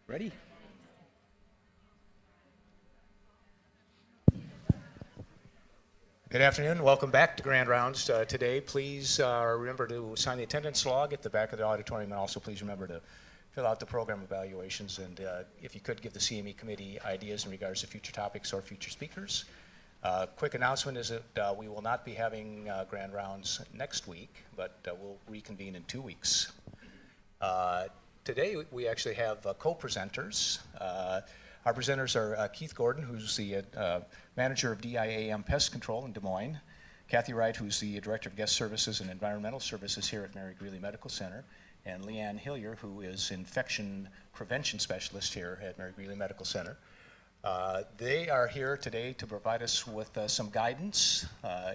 Ready? Good afternoon. Welcome back to Grand Rounds. Today, please remember to sign the attendance log at the back of the auditorium, and also please remember to fill out the program evaluations, and if you could give the CME committee ideas in regards to future topics or future speakers. Quick announcement is that we will not be having Grand Rounds next week, but we'll reconvene in 2 weeks. Today we actually have co-presenters. Our presenters are Keith Gordon, who's the manager of DIAM Pest Control in Des Moines, Cathy Wright, who's the director of guest services and environmental services here at Mary Greeley Medical Center, and Leanne Hillier, who is infection prevention specialist here at Mary Greeley Medical Center. They are here today to provide us with some guidance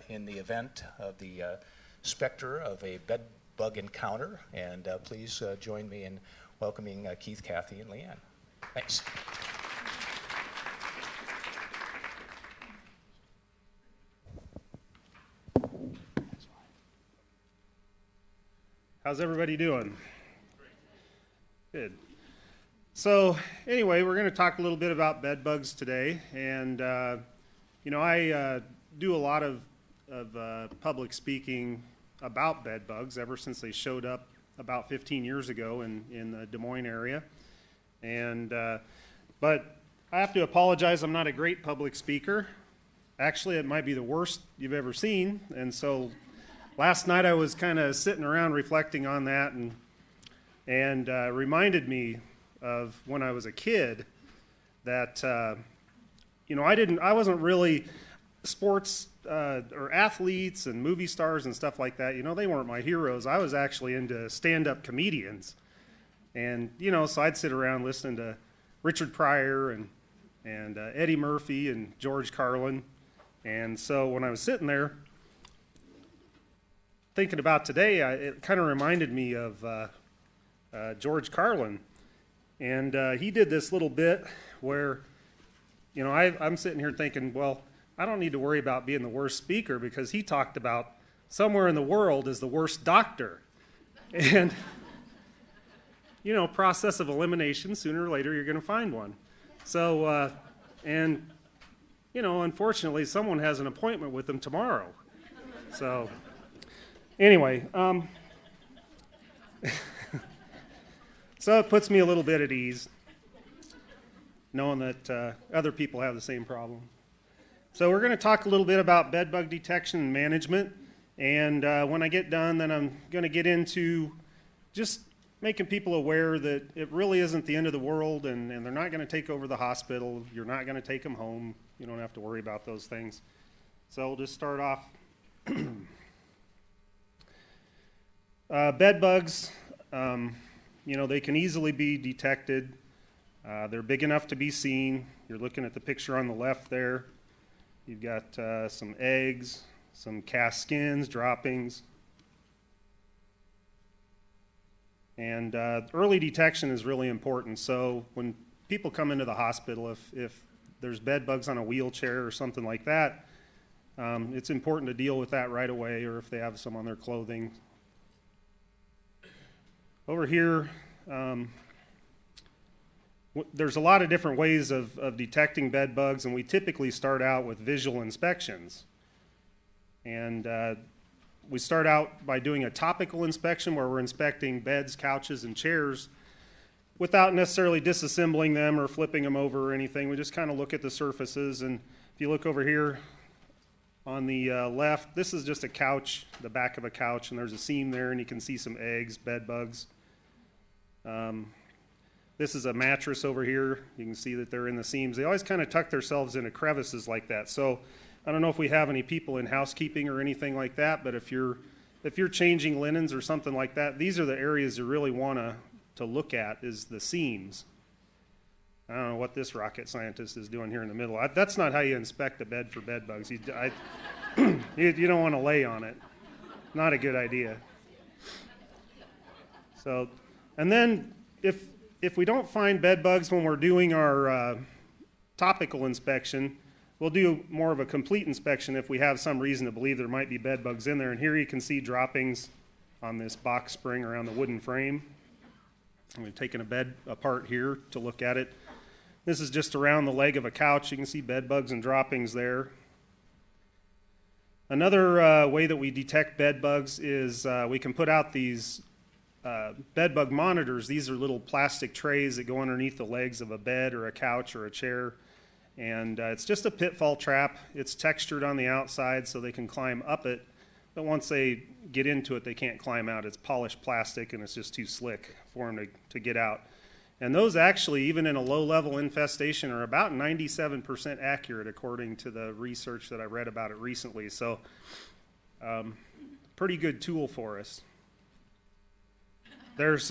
in the event of the specter of a bed bug encounter, and please join me in welcoming Keith, Cathy, and Leanne. Thanks. How's everybody doing? Good. So anyway, we're going to talk a little bit about bed bugs today, and I do a lot of public speaking about bed bugs ever since they showed up about 15 years ago in the Des Moines area, and but I have to apologize, I'm not a great public speaker. Actually, it might be the worst you've ever seen, and so last night I was kind of sitting around reflecting on that, and reminded me of when I was a kid that I wasn't really sports or athletes and movie stars and stuff like that. They weren't my heroes. I was actually into stand-up comedians, and so I'd sit around listening to Richard Pryor and Eddie Murphy and George Carlin, and so when I was sitting there thinking about today, it kind of reminded me of George Carlin, and he did this little bit where, I'm sitting here thinking, well, I don't need to worry about being the worst speaker because he talked about somewhere in the world is the worst doctor, and process of elimination, sooner or later you're going to find one. So, unfortunately, someone has an appointment with him tomorrow. So. Anyway, so it puts me a little bit at ease, knowing that other people have the same problem. So we're going to talk a little bit about bed bug detection and management, and when I get done, then I'm going to get into just making people aware that it really isn't the end of the world, and they're not going to take over the hospital. You're not going to take them home. You don't have to worry about those things. So we'll just start off. Bed bugs, they can easily be detected. They're big enough to be seen. You're looking at the picture on the left there. You've got some eggs, some cast skins, droppings. And early detection is really important. So when people come into the hospital, if there's bed bugs on a wheelchair or something like that, it's important to deal with that right away, or if they have some on their clothing. Over here, there's a lot of different ways of detecting bed bugs, and we typically start out with visual inspections. And we start out by doing a topical inspection where we're inspecting beds, couches, and chairs without necessarily disassembling them or flipping them over or anything. We just kind of look at the surfaces, and if you look over here on the left, this is just a couch, the back of a couch, and there's a seam there, and you can see some eggs, bed bugs. This is a mattress over here. You can see that they're in the seams. They always kind of tuck themselves into crevices like that. So I don't know if we have any people in housekeeping or anything like that, but if you're changing linens or something like that, these are the areas you really want to look at, is the seams. I don't know what this rocket scientist is doing here in the middle. That's not how you inspect a bed for bed bugs. You don't want to lay on it. Not a good idea. So, and then if we don't find bed bugs when we're doing our topical inspection, we'll do more of a complete inspection if we have some reason to believe there might be bed bugs in there. And here you can see droppings on this box spring around the wooden frame. We've taken a bed apart here to look at it. This is just around the leg of a couch. You can see bed bugs and droppings there. Another way that we detect bed bugs is we can put out these bed bug monitors. These are little plastic trays that go underneath the legs of a bed or a couch or a chair. And it's just a pitfall trap. It's textured on the outside so they can climb up it. But once they get into it, they can't climb out. It's polished plastic and it's just too slick for them to get out. And those actually, even in a low-level infestation, are about 97% accurate according to the research that I read about it recently. So pretty good tool for us. There's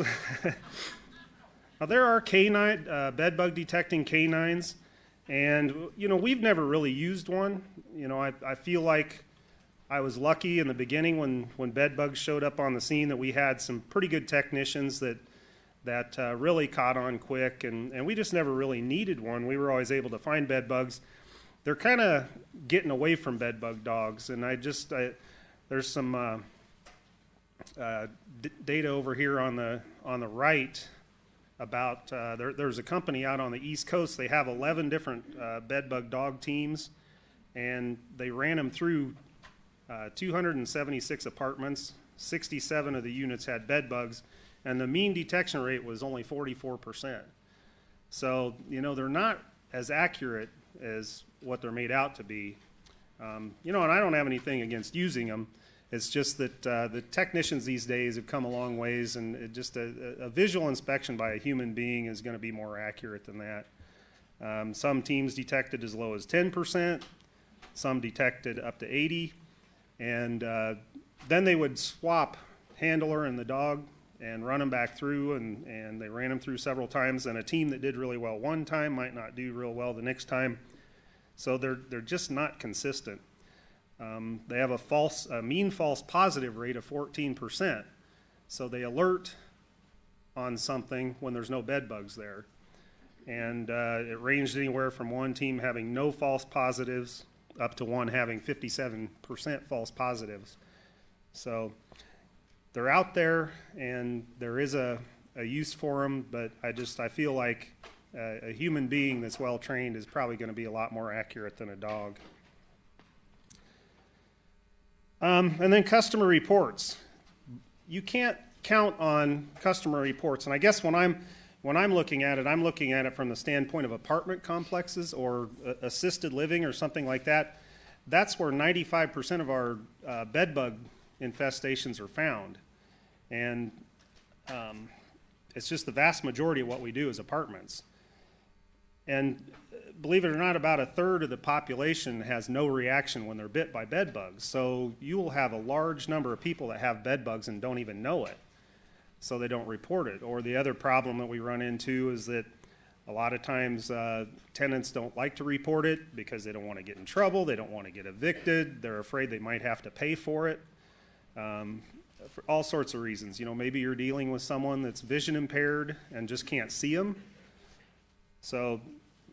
now there are canine bed bug detecting canines, and we've never really used one. I feel like I was lucky in the beginning when bed bugs showed up on the scene that we had some pretty good technicians that really caught on quick, and we just never really needed one. We were always able to find bed bugs. They're kind of getting away from bed bug dogs, and there's some data over here on the right about there's a company out on the East Coast. They have 11 different bed bug dog teams, and they ran them through 276 apartments. 67 of the units had bed bugs, and the mean detection rate was only 44%. So, they're not as accurate as what they're made out to be. And I don't have anything against using them. It's just that the technicians these days have come a long ways, and just a visual inspection by a human being is going to be more accurate than that. Some teams detected as low as 10%, some detected up to 80%, and then they would swap handler and the dog and run them back through, and they ran them through several times, and a team that did really well one time might not do real well the next time. So they're just not consistent. They have a mean false positive rate of 14%. So they alert on something when there's no bed bugs there. And it ranged anywhere from one team having no false positives up to one having 57% false positives. So they're out there, and there is a use for them, but I feel like a human being that's well trained is probably going to be a lot more accurate than a dog. And then customer reports. You can't count on customer reports, and I guess when I'm looking at it, I'm looking at it from the standpoint of apartment complexes or assisted living or something like that. That's where 95% of our bed bug infestations are found, and it's just the vast majority of what we do is apartments. And believe it or not, about a third of the population has no reaction when they're bit by bed bugs. So you will have a large number of people that have bed bugs and don't even know it, so they don't report it. Or the other problem that we run into is that a lot of times tenants don't like to report it because they don't want to get in trouble, they don't want to get evicted, they're afraid they might have to pay for it. For all sorts of reasons. Maybe you're dealing with someone that's vision impaired and just can't see them. So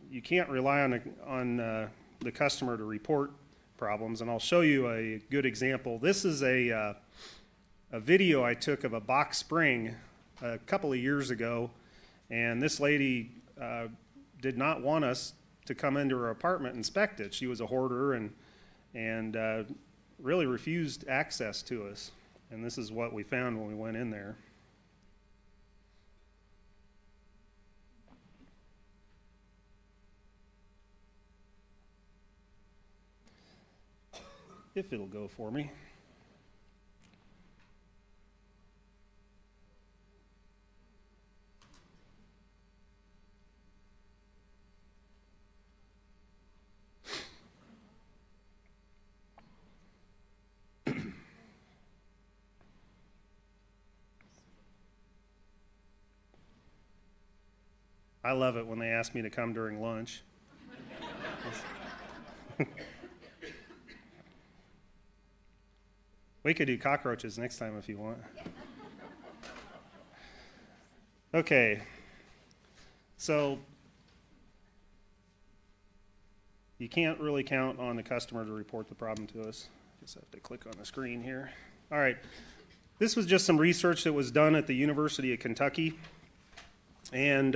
you can't rely on the customer to report problems. And I'll show you a good example. This is a video I took of a box spring a couple of years ago. And this lady did not want us to come into her apartment and inspect it. She was a hoarder and really refused access to us. And this is what we found when we went in there. If it'll go for me. I love it when they ask me to come during lunch. We could do cockroaches next time if you want. Okay, so you can't really count on the customer to report the problem to us. Just have to click on the screen here. All right, this was just some research that was done at the University of Kentucky. And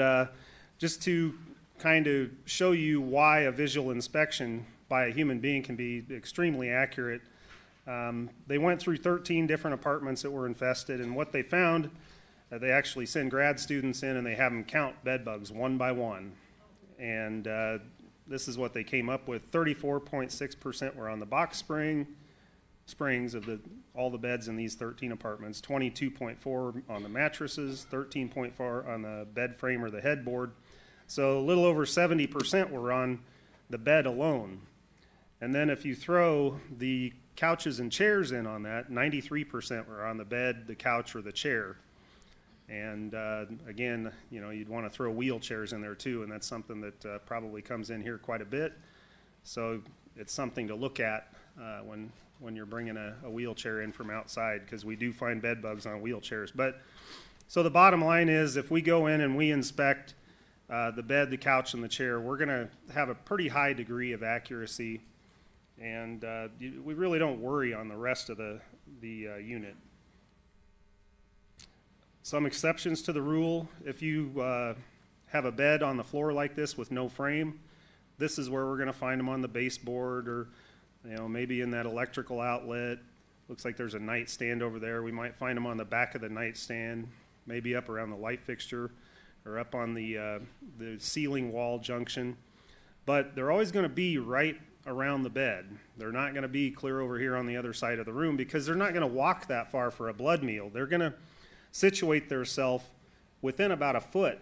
just to kind of show you why a visual inspection by a human being can be extremely accurate, they went through 13 different apartments that were infested, and what they found, they actually send grad students in and they have them count bed bugs one by one. And this is what they came up with. 34.6% were on the box springs of all the beds in these 13 apartments, 22.4 on the mattresses, 13.4 on the bed frame or the headboard. So a little over 70% were on the bed alone. And then if you throw the couches and chairs in on that, 93% were on the bed, the couch, or the chair. And again, you'd want to throw wheelchairs in there too, and that's something that probably comes in here quite a bit. So it's something to look at when you're bringing a wheelchair in from outside, because we do find bed bugs on wheelchairs. But so the bottom line is, if we go in and we inspect the bed, the couch, and the chair, we're going to have a pretty high degree of accuracy, and we really don't worry on the rest of the unit. Some exceptions to the rule: if you have a bed on the floor like this with no frame, this is where we're going to find them on the baseboard, or maybe in that electrical outlet. Looks like there's a nightstand over there. We might find them on the back of the nightstand, maybe up around the light fixture, or up on the ceiling wall junction. But they're always going to be right around the bed. They're not going to be clear over here on the other side of the room, because they're not going to walk that far for a blood meal. They're going to situate themselves within about a foot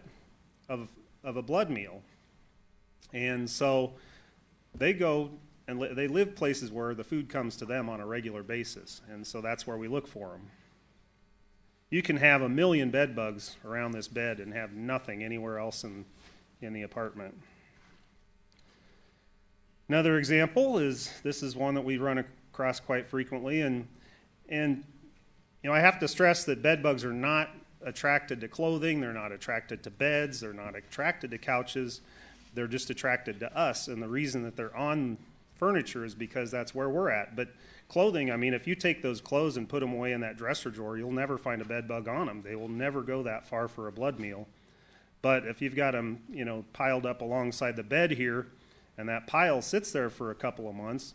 of a blood meal. And so they go and they live places where the food comes to them on a regular basis, and so that's where we look for them. You can have 1 million bed bugs around this bed and have nothing anywhere else in the apartment. Another example is, this is one that we run across quite frequently, and I have to stress that bed bugs are not attracted to clothing, they're not attracted to beds, they're not attracted to couches, they're just attracted to us, and the reason that they're on furniture is because that's where we're at. But clothing, if you take those clothes and put them away in that dresser drawer, you'll never find a bed bug on them. They will never go that far for a blood meal. But if you've got them, piled up alongside the bed here, and that pile sits there for a couple of months,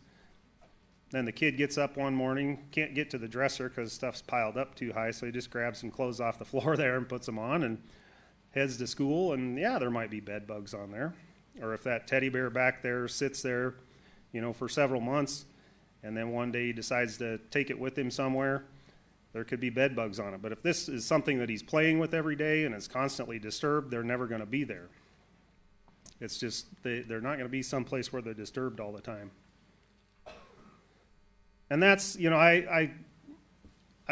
then the kid gets up one morning, can't get to the dresser because stuff's piled up too high, so he just grabs some clothes off the floor there and puts them on and heads to school, and yeah, there might be bed bugs on there. Or if that teddy bear back there sits there, for several months, and then one day he decides to take it with him somewhere, there could be bed bugs on it. But if this is something that he's playing with every day and is constantly disturbed, they're never going to be there. It's just, they're not going to be someplace where they're disturbed all the time. And that's, I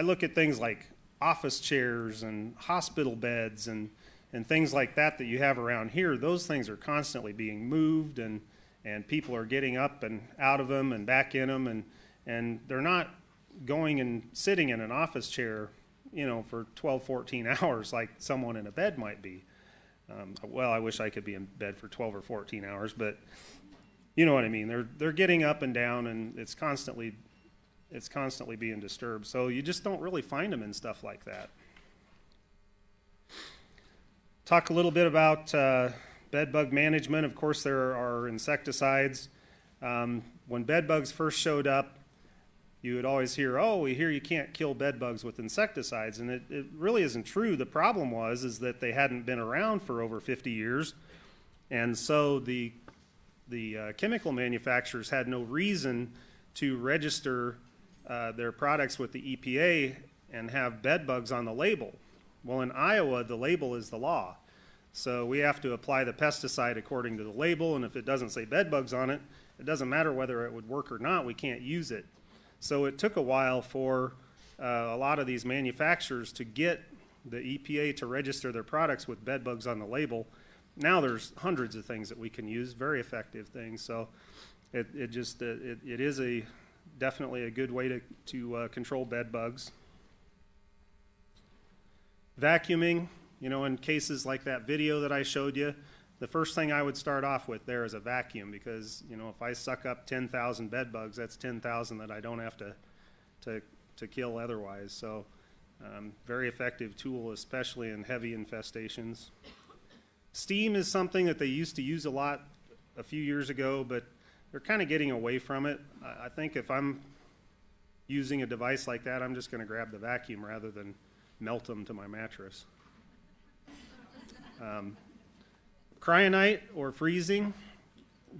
look at things like office chairs and hospital beds and things like that you have around here. Those things are constantly being moved, and people are getting up and out of them and back in them, and they're not going and sitting in an office chair, for 12, 14 hours like someone in a bed might be. Well, I wish I could be in bed for 12 or 14 hours, but you know what I mean. They're getting up and down, and it's constantly being disturbed. So you just don't really find them in stuff like that. Talk a little bit about bed bug management. Of course, there are insecticides. When bed bugs first showed up, you would always hear, we hear you can't kill bed bugs with insecticides, and it really isn't true. The problem is that they hadn't been around for over 50 years, and so the chemical manufacturers had no reason to register their products with the EPA and have bed bugs on the label. Well, in Iowa, the label is the law. So we have to apply the pesticide according to the label, and if it doesn't say bed bugs on it, it doesn't matter whether it would work or not, we can't use it. So it took a while for a lot of these manufacturers to get the EPA to register their products with bed bugs on the label. Now there's hundreds of things that we can use, very effective things. So it is definitely a good way to control bed bugs. Vacuuming, in cases like that video that I showed you, the first thing I would start off with there is a vacuum, because if I suck up 10,000 bed bugs, that's 10,000 that I don't have to kill otherwise. So very effective tool, especially in heavy infestations. Steam is something that they used to use a lot a few years ago, but they're kind of getting away from it. I think if I'm using a device like that, I'm just going to grab the vacuum rather than melt them to my mattress. Cryonite or freezing,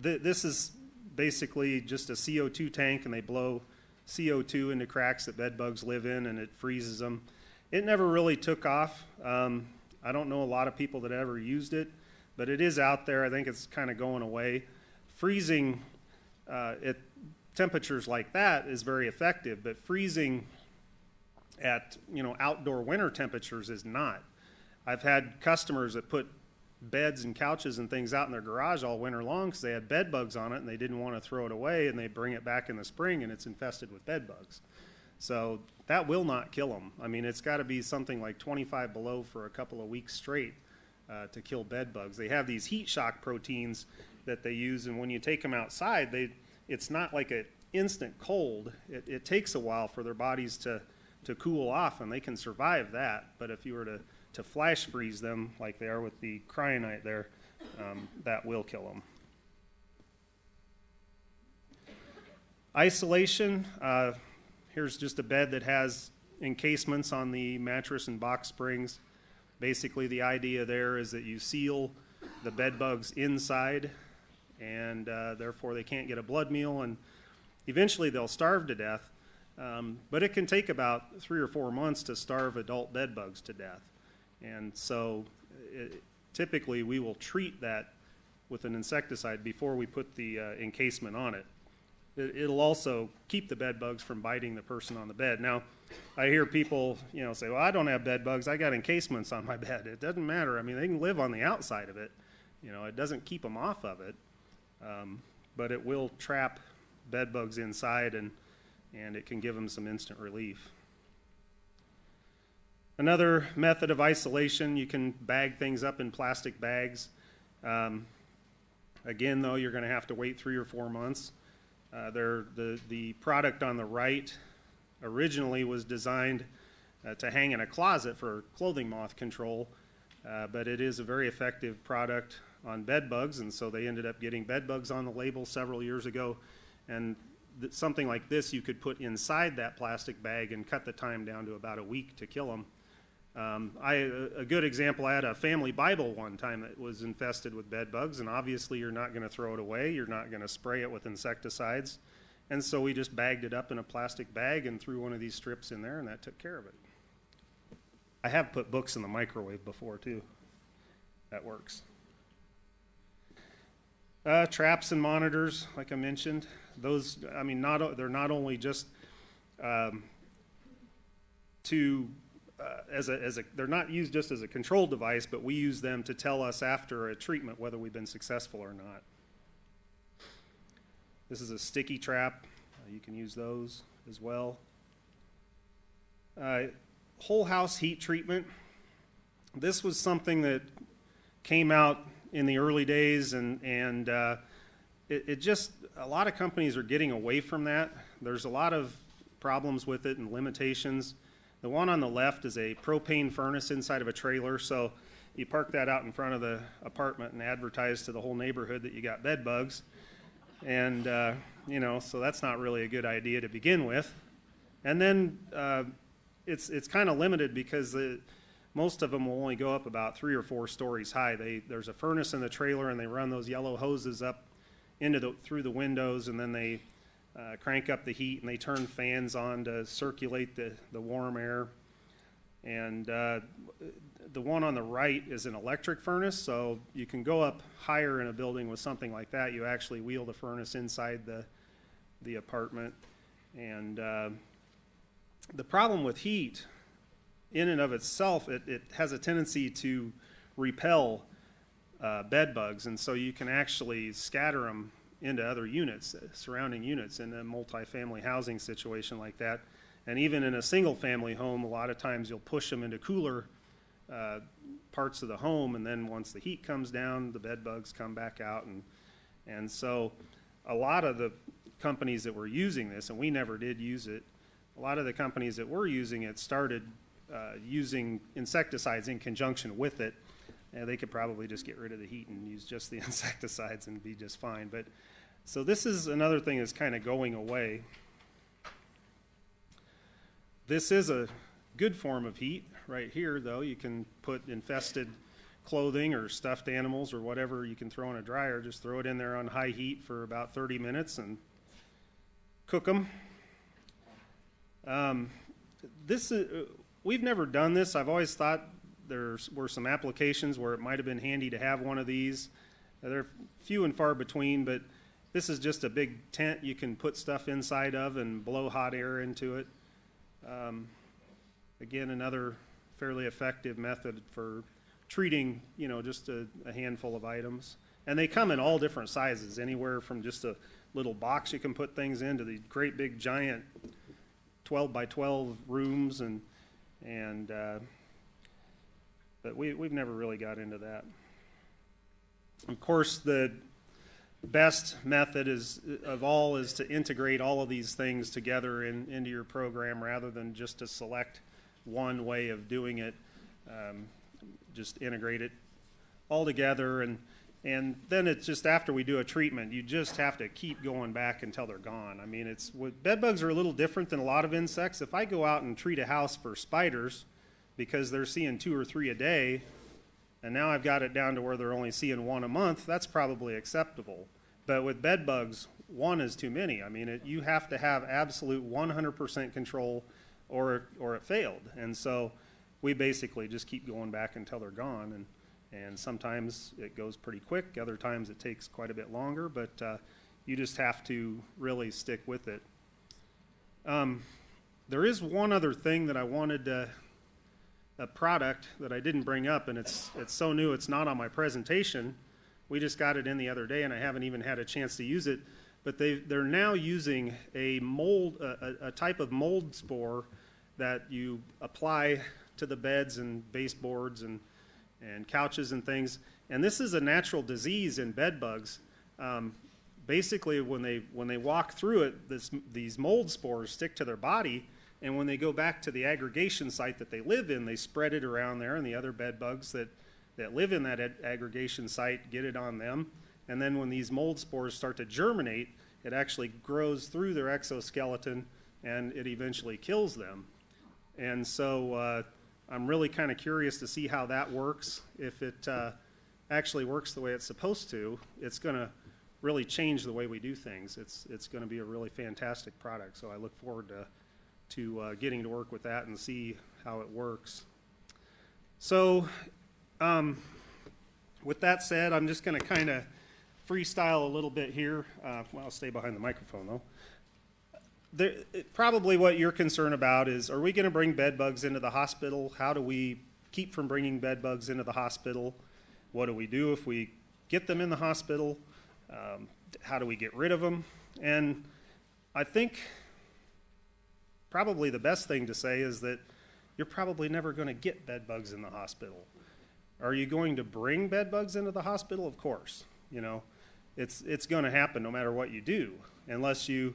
this is basically just a CO2 tank, and they blow CO2 into cracks that bed bugs live in, and it freezes them. It never really took off. I don't know a lot of people that ever used it, but it is out there. I think it's kind of going away. Freezing at temperatures like that is very effective, but freezing at outdoor winter temperatures is not. I've had customers that put beds and couches and things out in their garage all winter long because they had bed bugs on it and they didn't want to throw it away, and they bring it back in the spring and it's infested with bed bugs. So that will not kill them. I mean, it's got to be something like 25 below for a couple of weeks straight to kill bed bugs. They have these heat shock proteins that they use, and when you take them outside, it's not like an instant cold. It takes a while for their bodies to cool off, and they can survive that. But if you were to flash freeze them like they are with the cryonite there, that will kill them. Isolation. Here's just a bed that has encasements on the mattress and box springs. Basically, the idea there is that you seal the bed bugs inside, and therefore they can't get a blood meal, and eventually they'll starve to death. But it can take about 3 or 4 months to starve adult bed bugs to death. And so typically we will treat that with an insecticide before we put the encasement on it. It'll also keep the bed bugs from biting the person on the bed. Now, I hear people, say, well, I don't have bed bugs. I got encasements on my bed. It doesn't matter. I mean, they can live on the outside of it. It doesn't keep them off of it. But it will trap bed bugs inside, and it can give them some instant relief. Another method of isolation, you can bag things up in plastic bags. Again, though, you're going to have to wait 3 or 4 months. The product on the right originally was designed to hang in a closet for clothing moth control, but it is a very effective product on bed bugs, and so they ended up getting bed bugs on the label several years ago. And something like this you could put inside that plastic bag and cut the time down to about a week to kill them. A good example, I had a family Bible one time that was infested with bed bugs, and obviously you're not going to throw it away, you're not going to spray it with insecticides, and so we just bagged it up in a plastic bag and threw one of these strips in there, and that took care of it. I have put books in the microwave before too. That works. Traps and monitors, like I mentioned, those, I mean, they're not only just they're not used just as a control device, but we use them to tell us after a treatment whether we've been successful or not. This is a sticky trap. You can use those as well. Whole house heat treatment. This was something that came out in the early days, and it just, a lot of companies are getting away from that. There's a lot of problems with it and limitations. The one on the left is a propane furnace inside of a trailer, so you park that out in front of the apartment and advertise to the whole neighborhood that you got bed bugs. And, so that's not really a good idea to begin with. And then it's kind of limited because most of them will only go up about 3 or 4 stories high. There's a furnace in the trailer, and they run those yellow hoses up through the windows, and then they crank up the heat, and they turn fans on to circulate the warm air. And the one on the right is an electric furnace, so you can go up higher in a building with something like that. You actually wheel the furnace inside the apartment. And the problem with heat, in and of itself, it has a tendency to repel bed bugs, and so you can actually scatter them into other units, surrounding units, in a multifamily housing situation like that. And even in a single family home, a lot of times you'll push them into cooler parts of the home, and then once the heat comes down, the bed bugs come back out. And so a lot of the companies that were using this, and we never did use it, a lot of the companies that were using it started using insecticides in conjunction with it. they could probably just get rid of the heat and use just the insecticides and be just fine. But so this is another thing that's kind of going away. This is a good form of heat right here, though. You can put infested clothing or stuffed animals or whatever you can throw in a dryer. Just throw it in there on high heat for about 30 minutes and cook them. We've never done this. I've always thought there were some applications where it might have been handy to have one of these. They're few and far between, but this is just a big tent you can put stuff inside of and blow hot air into it. Again, another fairly effective method for treating, just a handful of items. And they come in all different sizes, anywhere from just a little box you can put things in to the great big giant 12 by 12 rooms, but we've never really got into that. Of course, the best method is to integrate all of these things together into your program rather than just to select one way of doing it. Just integrate it all together, and then it's just after we do a treatment, you just have to keep going back until they're gone. I mean, bed bugs are a little different than a lot of insects. If I go out and treat a house for spiders because they're seeing 2 or 3 a day, and now I've got it down to where they're only seeing 1 a month, that's probably acceptable. But with bed bugs, 1 is too many. I mean, you have to have absolute 100% control or it failed. And so we basically just keep going back until they're gone. And sometimes it goes pretty quick. Other times it takes quite a bit longer, but you just have to really stick with it. There is one other thing that I wanted a product that I didn't bring up, and it's so new it's not on my presentation. We just got it in the other day, and I haven't even had a chance to use it. But they're now using a type of mold spore that you apply to the beds and baseboards and couches and things. And this is a natural disease in bed bugs. Basically, when they walk through it, these mold spores stick to their body, and when they go back to the aggregation site that they live in, they spread it around there, and the other bed bugs that live in that aggregation site get it on them. And then when these mold spores start to germinate, it actually grows through their exoskeleton, and it eventually kills them. And so I'm really kind of curious to see how that works. If it actually works the way it's supposed to, it's going to really change the way we do things. It's going to be a really fantastic product. So I look forward to getting to work with that and see how it works. So with that said, I'm just going to kind of freestyle a little bit here. I'll stay behind the microphone though. Probably what you're concerned about is, are we going to bring bed bugs into the hospital? How do we keep from bringing bed bugs into the hospital? What do we do if we get them in the hospital? How do we get rid of them? And I think probably the best thing to say is that you're probably never going to get bed bugs in the hospital. Are you going to bring bed bugs into the hospital? Of course. It's going to happen no matter what you do, unless you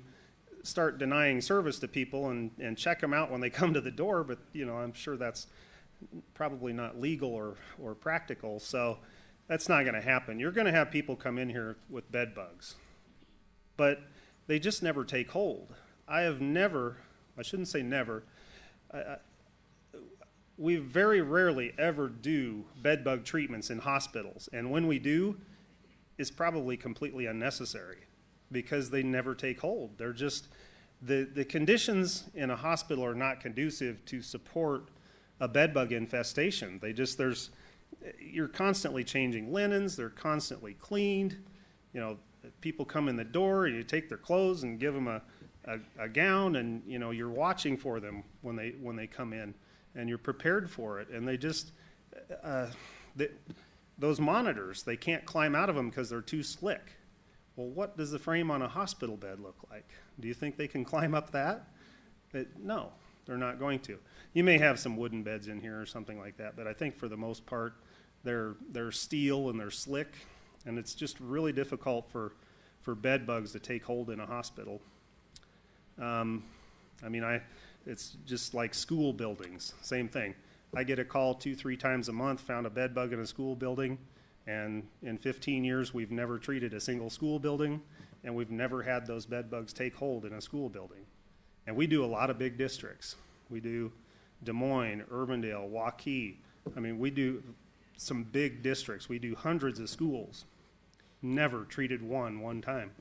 start denying service to people and check them out when they come to the door. But I'm sure that's probably not legal or practical, so that's not going to happen. You're going to have people come in here with bed bugs, but they just never take hold. I shouldn't say never, we very rarely ever do bed bug treatments in hospitals, and when we do, it's probably completely unnecessary because they never take hold. They're just, the conditions in a hospital are not conducive to support a bed bug infestation. You're constantly changing linens, they're constantly cleaned. People come in the door and you take their clothes and give them a gown, and you're watching for them when they come in, and you're prepared for it. And they just those monitors, they can't climb out of them because they're too slick. Well, what does the frame on a hospital bed look like? Do you think they can climb up that? No, they're not going to. You may have some wooden beds in here or something like that, but I think for the most part, they're steel and they're slick, and it's just really difficult for bed bugs to take hold in a hospital. It's just like school buildings, same thing. I get a call 2-3 times a month, found a bed bug in a school building, and in 15 years we've never treated a single school building, and we've never had those bed bugs take hold in a school building. And we do a lot of big districts. We do Des Moines, Urbandale, Waukee. I mean, we do some big districts. We do hundreds of schools. Never treated one time,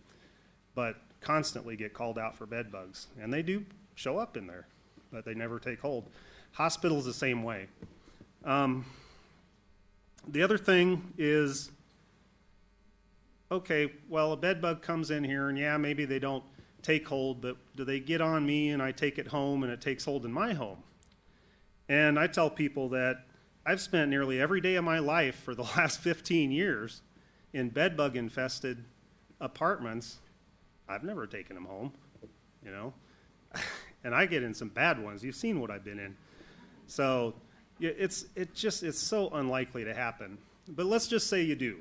but constantly get called out for bed bugs. And they do show up in there, but they never take hold. Hospitals the same way. The other thing is, okay, well, a bed bug comes in here, and yeah, maybe they don't take hold, but do they get on me and I take it home and it takes hold in my home? And I tell people that I've spent nearly every day of my life for the last 15 years in bed bug infested apartments. I've never taken them home, you know, and I get in some bad ones. You've seen what I've been in. So it's so unlikely to happen. But let's just say you do.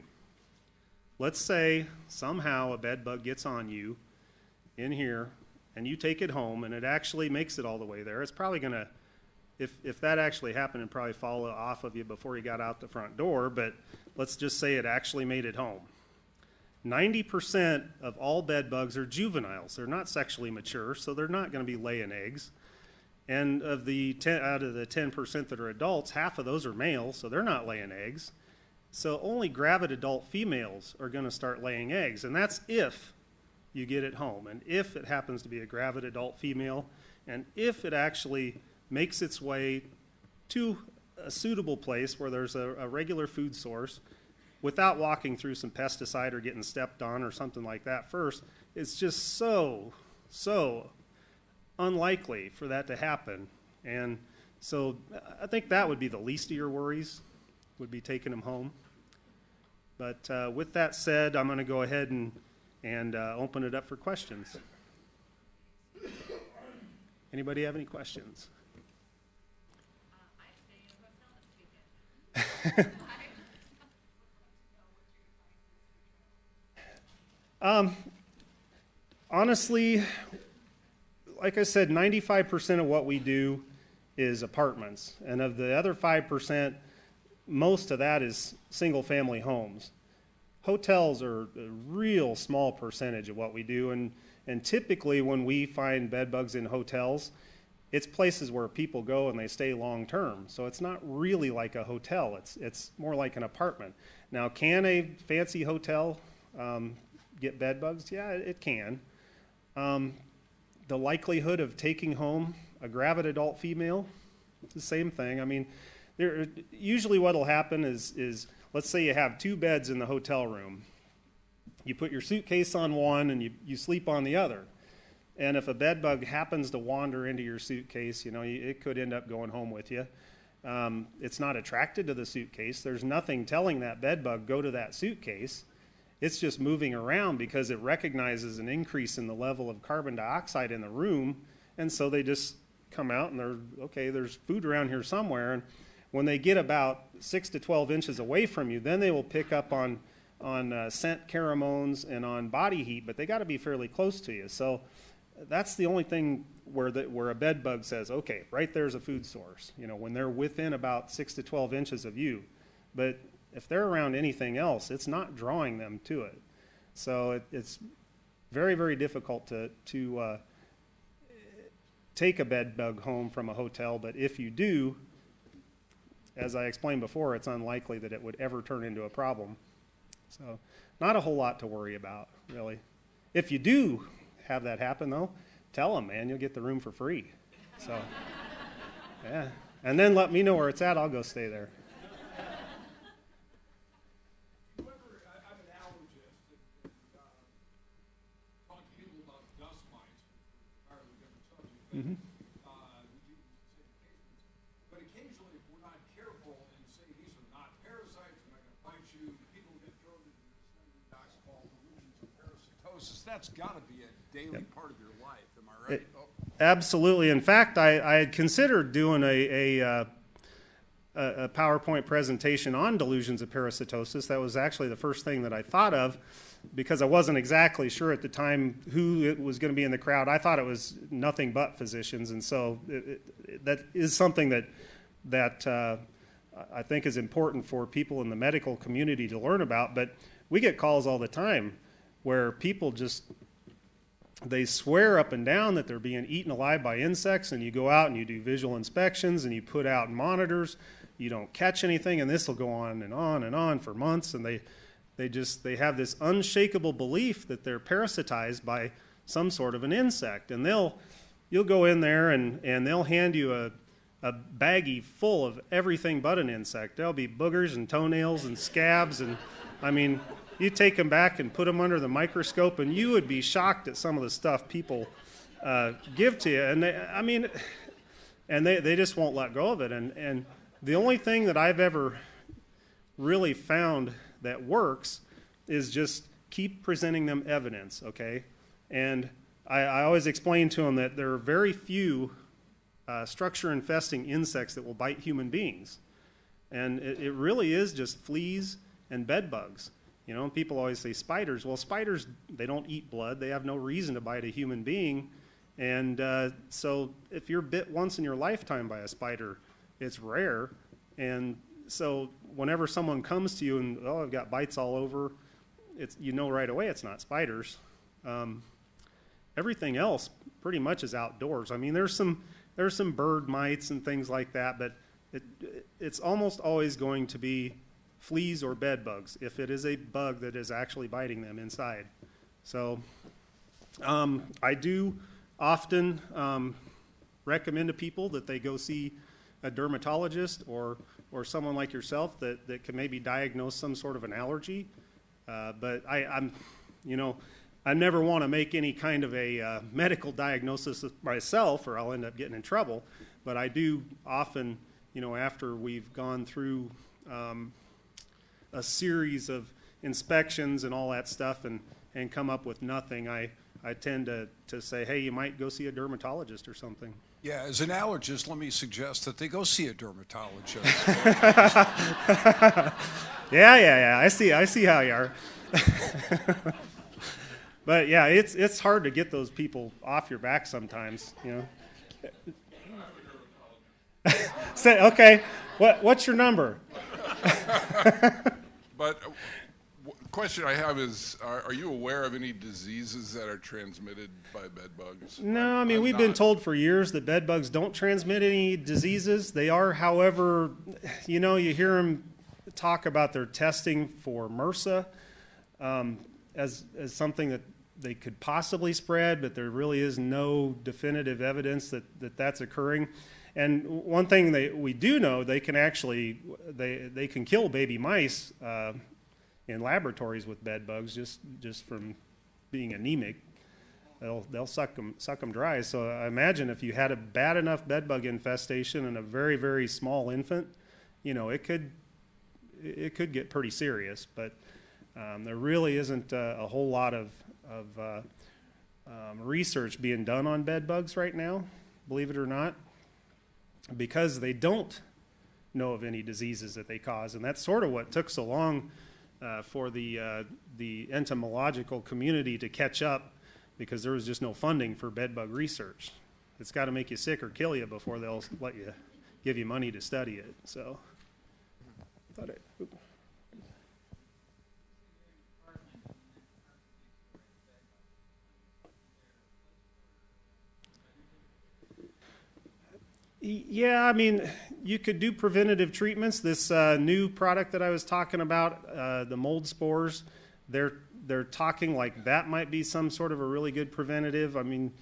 Let's say somehow a bed bug gets on you in here and you take it home and it actually makes it all the way there. It's probably going to, if that actually happened, it'd probably fall off of you before you got out the front door, but let's just say it actually made it home. 90% of all bed bugs are juveniles. They're not sexually mature, so they're not going to be laying eggs. And out of the 10% that are adults, half of those are males, so they're not laying eggs. So only gravid adult females are going to start laying eggs, and that's if you get it home, and if it happens to be a gravid adult female, and if it actually makes its way to a suitable place where there's a regular food source without walking through some pesticide or getting stepped on or something like that first. It's just so unlikely for that to happen. And so I think that would be the least of your worries, would be taking them home. But with that said, I'm going to go ahead and open it up for questions. Anybody have any questions? I stay in a hotel this weekend. Honestly, like I said, 95% of what we do is apartments. And of the other 5%, most of that is single-family homes. Hotels are a real small percentage of what we do. And typically when we find bed bugs in hotels, it's places where people go and they stay long-term. So it's not really like a hotel. It's more like an apartment. Now, can a fancy hotel get bed bugs? Yeah, it can. The likelihood of taking home a gravid adult female, it's the same thing. I mean, usually what will happen is let's say you have 2 beds in the hotel room. You put your suitcase on one and you sleep on the other. And if a bed bug happens to wander into your suitcase, you know, it could end up going home with you. It's not attracted to the suitcase. There's nothing telling that bed bug, go to that suitcase. It's just moving around because it recognizes an increase in the level of carbon dioxide in the room, and so they just come out and there's food around here somewhere. And when they get about 6 to 12 inches away from you, then they will pick up on scent pheromones and on body heat, but they got to be fairly close to you. So that's the only thing where a bed bug says, okay, right there's a food source, you know, when they're within about 6 to 12 inches of you. But if they're around anything else, it's not drawing them to it. So it's very, very difficult to take a bed bug home from a hotel, but if you do, as I explained before, it's unlikely that it would ever turn into a problem. So not a whole lot to worry about, really. If you do have that happen, though, tell them, man, you'll get the room for free. So, yeah. And then let me know where it's at. I'll go stay there. I'm an allergist and talk to people about dust mites, entirely different subject. Mm-hmm. But occasionally, if we're not careful and say these are not parasites, they're not going to bite you, people get thrown into this thing that docs call delusions of parasitosis. That's got to be a daily part of your life. Am I right? Absolutely. In fact, I had considered doing a PowerPoint presentation on delusions of parasitosis. That was actually the first thing that I thought of because I wasn't exactly sure at the time who it was going to be in the crowd. I thought it was nothing but physicians, and so that is something that that I think is important for people in the medical community to learn about. But we get calls all the time where people just, they swear up and down that they're being eaten alive by insects, and you go out and you do visual inspections and you put out monitors, you don't catch anything, and this will go on and on and on for months, and they have this unshakable belief that they're parasitized by some sort of an insect. And you'll go in there and they'll hand you a baggie full of everything but an insect. There'll be boogers and toenails and scabs, and I mean, you take them back and put them under the microscope, and you would be shocked at some of the stuff people give to you. And they just won't let go of it. And the only thing that I've ever really found that works is just keep presenting them evidence, okay? And I always explain to them that there are very few structure-infesting insects that will bite human beings. And it really is just fleas and bed bugs. You know, people always say spiders. Well, spiders, they don't eat blood. They have no reason to bite a human being. And so if you're bit once in your lifetime by a spider, it's rare. And so whenever someone comes to you and, oh, I've got bites all over, you know right away it's not spiders. Everything else pretty much is outdoors. I mean, there's some bird mites and things like that, but it's almost always going to be fleas or bed bugs if it is a bug that is actually biting them inside. So I do often recommend to people that they go see a dermatologist or someone like yourself that can maybe diagnose some sort of an allergy. But I never want to make any kind of a medical diagnosis myself, or I'll end up getting in trouble. But I do often, after we've gone through a series of inspections and all that stuff and come up with nothing, I tend to say, hey, you might go see a dermatologist or something. Yeah, as an allergist, let me suggest that they go see a dermatologist. Yeah. I see how you are. But yeah, it's hard to get those people off your back sometimes, Say, okay, what's your number? But question I have is, are you aware of any diseases that are transmitted by bed bugs? No, I mean, we've been told for years that bed bugs don't transmit any diseases. They are, however, you hear them talk about their testing for MRSA as something that they could possibly spread, but there really is no definitive evidence that that's occurring. And one thing we do know, they can actually they can kill baby mice in laboratories with bed bugs just from being anemic. They'll suck them dry. So I imagine if you had a bad enough bed bug infestation in a very, very small infant, it could get pretty serious. But there really isn't a whole lot of research being done on bed bugs right now, believe it or not, because they don't know of any diseases that they cause. And that's sort of what took so long for the entomological community to catch up, because there was just no funding for bed bug research. It's got to make you sick or kill you before they'll give you money to study it. So, yeah, I mean, you could do preventative treatments. This new product that I was talking about, the mold spores, they're talking like that might be some sort of a really good preventative. I mean,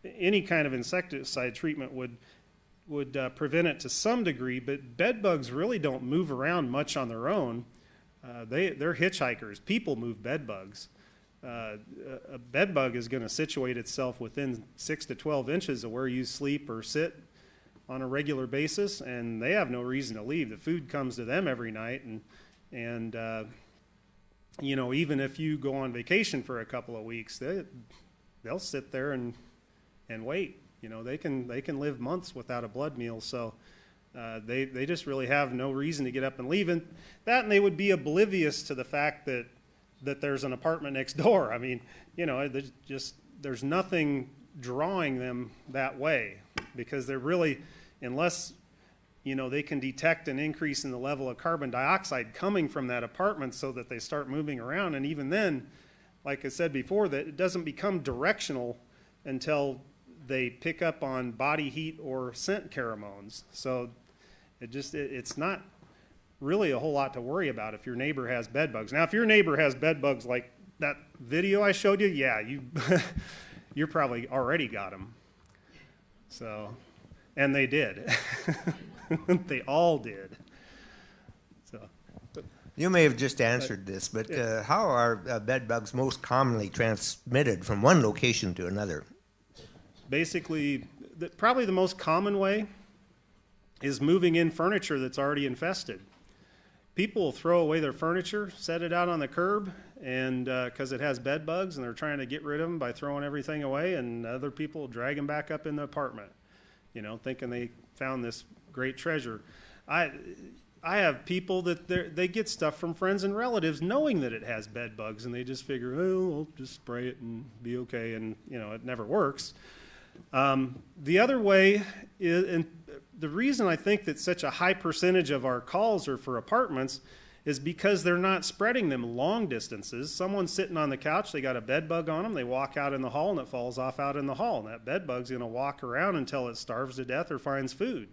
any kind of insecticide treatment would prevent it to some degree, but bed bugs really don't move around much on their own. They're hitchhikers. People move bed bugs. A bed bug is going to situate itself within 6 to 12 inches of where you sleep or sit on a regular basis, and they have no reason to leave. The food comes to them every night, and even if you go on vacation for a couple of weeks, they'll sit there and wait. They can live months without a blood meal, so they just really have no reason to get up and leave. And they would be oblivious to the fact that there's an apartment next door. I mean, there's nothing drawing them that way, because they're really, unless they can detect an increase in the level of carbon dioxide coming from that apartment so that they start moving around. And even then, like I said before, that it doesn't become directional until they pick up on body heat or scent pheromones. So it's not really a whole lot to worry about if your neighbor has bed bugs. Now, if your neighbor has bed bugs like that video I showed you, yeah, you're probably already got them. So, and they did. They all did. So, You may have just answered this, but how are bed bugs most commonly transmitted from one location to another? basically, probably the most common way is moving in furniture that's already infested. People will throw away their furniture, set it out on the curb, and because it has bed bugs, and they're trying to get rid of them by throwing everything away, and other people drag them back up in the apartment, thinking they found this great treasure. I have people that they get stuff from friends and relatives knowing that it has bed bugs, and they just figure, oh, I'll just spray it and be okay, and it never works. The other way is, and the reason I think that such a high percentage of our calls are for apartments is because they're not spreading them long distances. Someone's sitting on the couch, they got a bed bug on them, they walk out in the hall, and it falls off out in the hall, and that bed bug's going to walk around until it starves to death or finds food.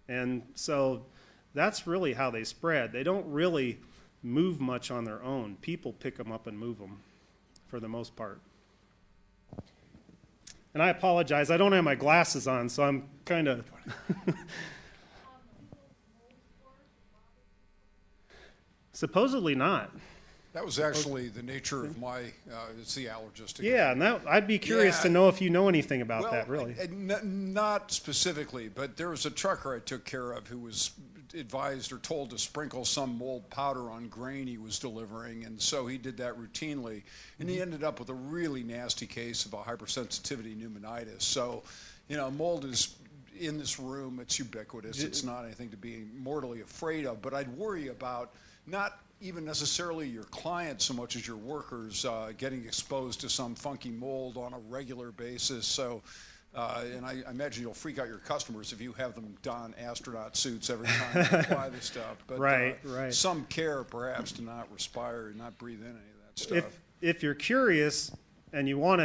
And so that's really how they spread. They don't really move much on their own. People pick them up and move them for the most part. And I apologize, I don't have my glasses on, so I'm kind of... Supposedly not. That was actually the nature of my, it's the allergist again. Yeah, and I'd be curious to know if you know anything about Well, that, really. Not specifically, but there was a trucker I took care of who was advised or told to sprinkle some mold powder on grain he was delivering, and so he did that routinely, and he ended up with a really nasty case of a hypersensitivity pneumonitis. So, mold is in this room, it's ubiquitous. It's not anything to be mortally afraid of, but I'd worry about not even necessarily your clients so much as your workers getting exposed to some funky mold on a regular basis. So, and I imagine you'll freak out your customers if you have them don astronaut suits every time they apply this stuff. But Right. some care perhaps to not respire and not breathe in any of that stuff. If you're curious and you want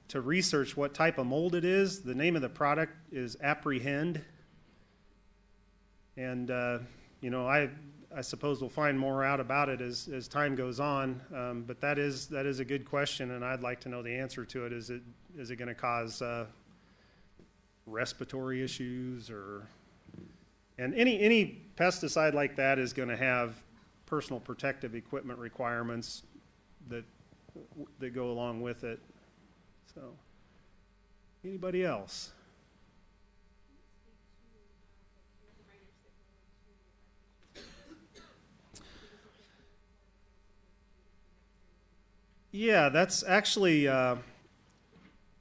to research what type of mold it is, the name of the product is Apprehend. And, I suppose we'll find more out about it as time goes on. But that is a good question, and I'd like to know the answer to it. Is it going to cause respiratory issues and any pesticide like that is going to have personal protective equipment requirements that go along with it. So, anybody else? Yeah, that's actually,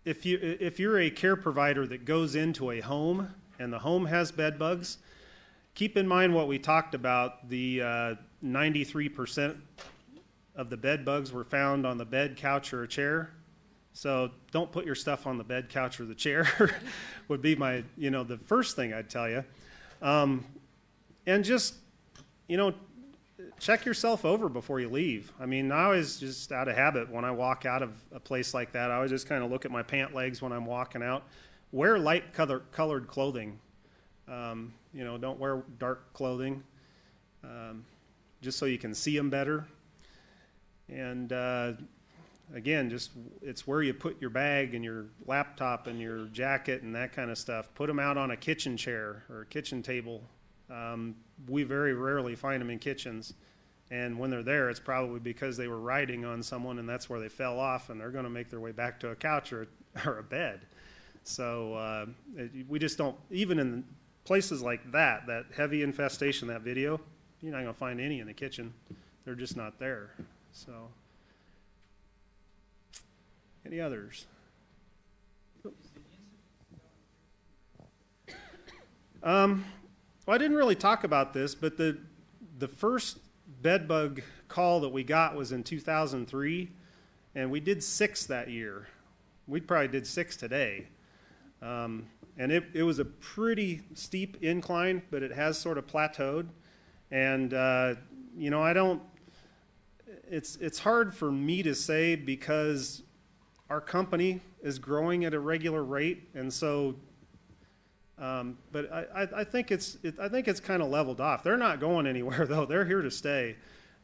if you're a care provider that goes into a home and the home has bed bugs, keep in mind what we talked about. The 93% of the bed bugs were found on the bed, couch, or a chair. So don't put your stuff on the bed, couch, or the chair would be my, the first thing I'd tell you. And just, check yourself over before you leave. I mean, I always just out of habit when I walk out of a place like that, I always just kind of look at my pant legs when I'm walking out. Wear light colored clothing. Don't wear dark clothing, just so you can see them better. And again, it's where you put your bag and your laptop and your jacket and that kind of stuff. Put them out on a kitchen chair or a kitchen table. We very rarely find them in kitchens. And when they're there, it's probably because they were riding on someone and that's where they fell off, and they're going to make their way back to a couch or a bed. So we just don't, even in places like that heavy infestation, that video, you're not going to find any in the kitchen. They're just not there. So, any others? Well, I didn't really talk about this, but the first bed bug call that we got was in 2003, and we did 6 that year. We probably did 6 today. and it was a pretty steep incline, but it has sort of plateaued. And, you know, it's hard for me to say because our company is growing at a regular rate, and so, but I think it's kind of leveled off. They're not going anywhere though. They're here to stay.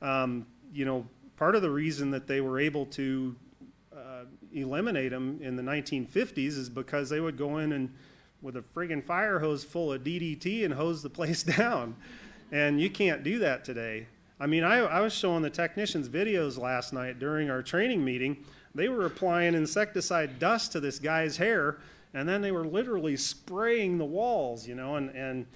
You know, part of the reason that they were able to eliminate them in the 1950s is because they would go in and with a friggin' fire hose full of DDT and hose the place down, and you can't do that today. I mean, I was showing the technicians videos last night during our training meeting. They were applying insecticide dust to this guy's hair, and then they were literally spraying the walls, you know, and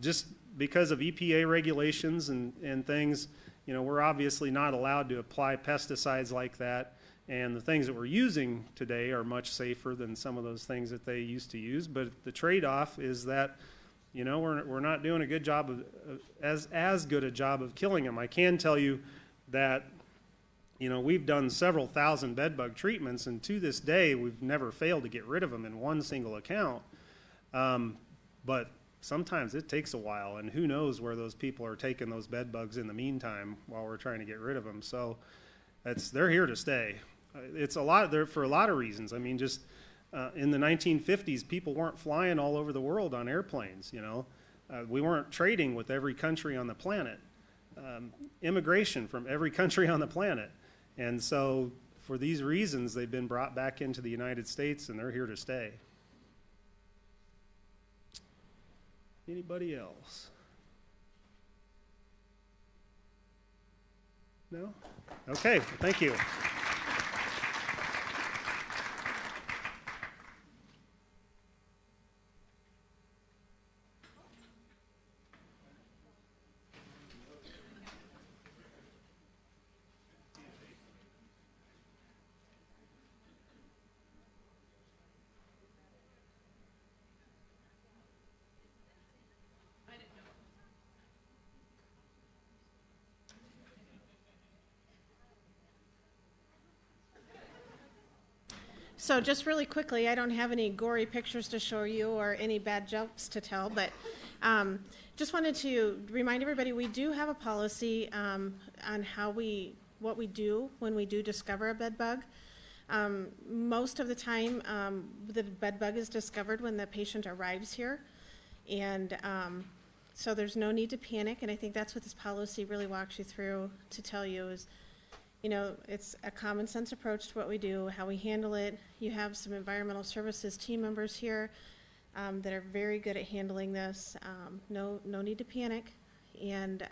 just because of EPA regulations and things, you know, we're obviously not allowed to apply pesticides like that, and the things that we're using today are much safer than some of those things that they used to use, but the trade-off is that, you know, we're not doing a good job of, as good a job of killing them. I can tell you that, you know, we've done several thousand bedbug treatments, and to this day, we've never failed to get rid of them in one single account. But sometimes it takes a while, and who knows where those people are taking those bedbugs in the meantime while we're trying to get rid of them. So they're here to stay. It's a lot there for a lot of reasons. I mean, just in the 1950s, people weren't flying all over the world on airplanes, you know. We weren't trading with every country on the planet. Immigration from every country on the planet. And so for these reasons, they've been brought back into the United States, and they're here to stay. Anybody else? No? Okay, thank you. So just really quickly, I don't have any gory pictures to show you or any bad jokes to tell, but just wanted to remind everybody we do have a policy on what we do when we do discover a bed bug. Most of the time, the bed bug is discovered when the patient arrives here, and so there's no need to panic, and I think that's what this policy really walks you through to tell you is, you know, it's a common sense approach to what we do, how we handle it. You have some environmental services team members here that are very good at handling this. No need to panic. And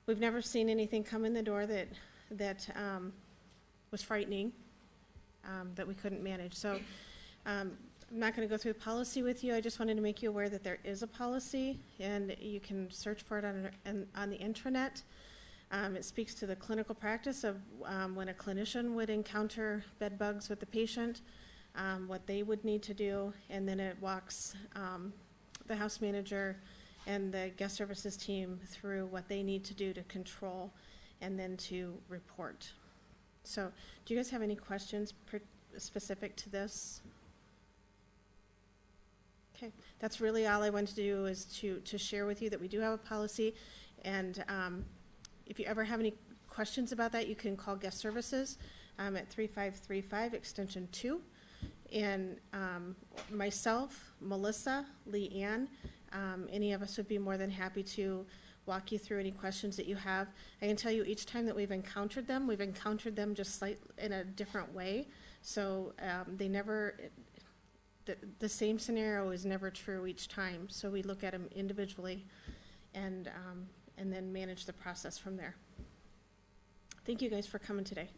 we've never seen anything come in the door that was frightening, that we couldn't manage. So I'm not going to go through the policy with you. I just wanted to make you aware that there is a policy, and you can search for it on the intranet. It speaks to the clinical practice of when a clinician would encounter bed bugs with the patient, what they would need to do, and then it walks the house manager and the guest services team through what they need to do to control and then to report. So do you guys have any questions specific to this? Okay, that's really all I wanted to do is to share with you that we do have a policy, and if you ever have any questions about that, you can call guest services at 3535 extension 2. And myself, Melissa, Leanne, any of us would be more than happy to walk you through any questions that you have. I can tell you each time that we've encountered them just slightly in a different way. So they never, the same scenario is never true each time. So we look at them individually and then manage the process from there. Thank you guys for coming today.